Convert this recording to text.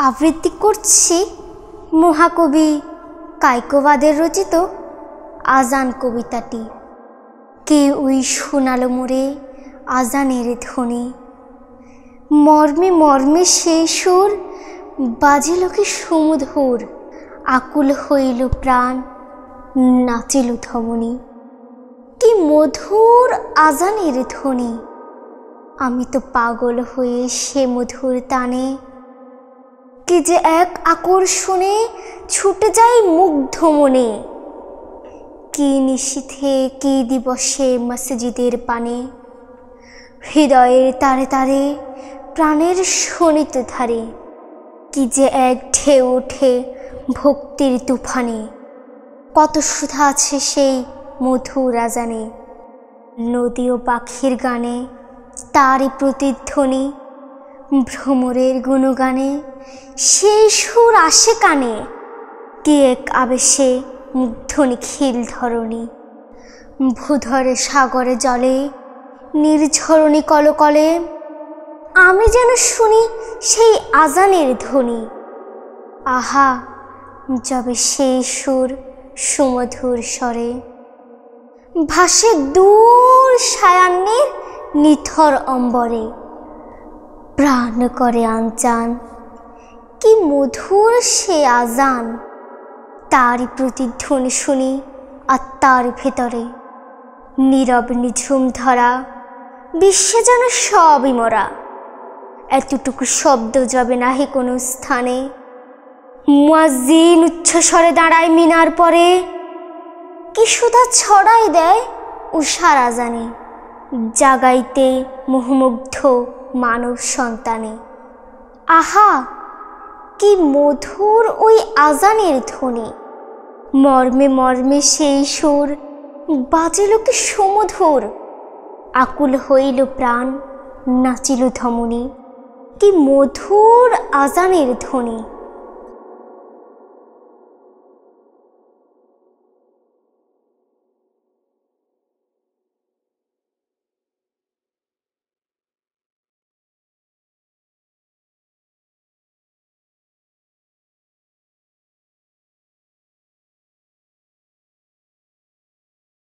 আবৃত্তি করছি মহাকবি কায়কোবাদের রচিত আজান কবিতাটি। কে ওই শোনালো মোরে আজানের ধ্বনি, মর্মে মর্মে সেই সুর বাজিল কি সুমধুর, আকুল হইল প্রাণ নাচিল ধমনী। কি মধুর আজানের ধ্বনি, আমি তো পাগল হয়ে সে মধুর তানে। কি যে এক আকর্ষণে ছুটে যাই মুগ্ধ মনে, কি নিশীথে কি দিবসে মসজিদের পানে। হৃদয়ের তারে তারে প্রাণের শোণিত ধারে, কি যে এক ঢেউ ওঠে ভক্তির তুফানে। কত সুধা আছে সেই মধুর আজানে, নদী ও পাখির গানে তারই প্রতিধ্বনি। ভ্রমরের গুণগানে সেই সুর আসে কানে, কি এক আবেশে মুগ্ধ নিখিল ধরণী। ভূধরে সাগরে জলে নির্ঝরণী কলকলে, আমি যেন শুনি সেই আজানের ধ্বনি। আহা যবে সেই সুর সুমধুর স্বরে, ভাসে দূর সায়ান্নের নিথর অম্বরে। প্রাণ করে আনচান, কি মধুর সে আজান, তারই প্রতিধ্বনি শুনি আত্মার ভেতরে। নীরব নিঝুম ধরা বিশ্বে যেন সবই মরা, এতটুকু শব্দ যাবে নাহি কোনো স্থানে। মুয়াজ্জিন উচ্চস্বরে দাঁড়ায় মিনার পরে, কি সুধা ছড়াই দেয় উষার আজানে, জাগাইতে মোহমুগ্ধ মানব সন্তানে। আহা কি মধুর ওই আজানের ধ্বনি, মর্মে মর্মে সেই সুর বাজিল কি সুমধুর, আকুল হইল প্রাণ নাচিল ধমনী। কি মধুর আজানের ধ্বনি।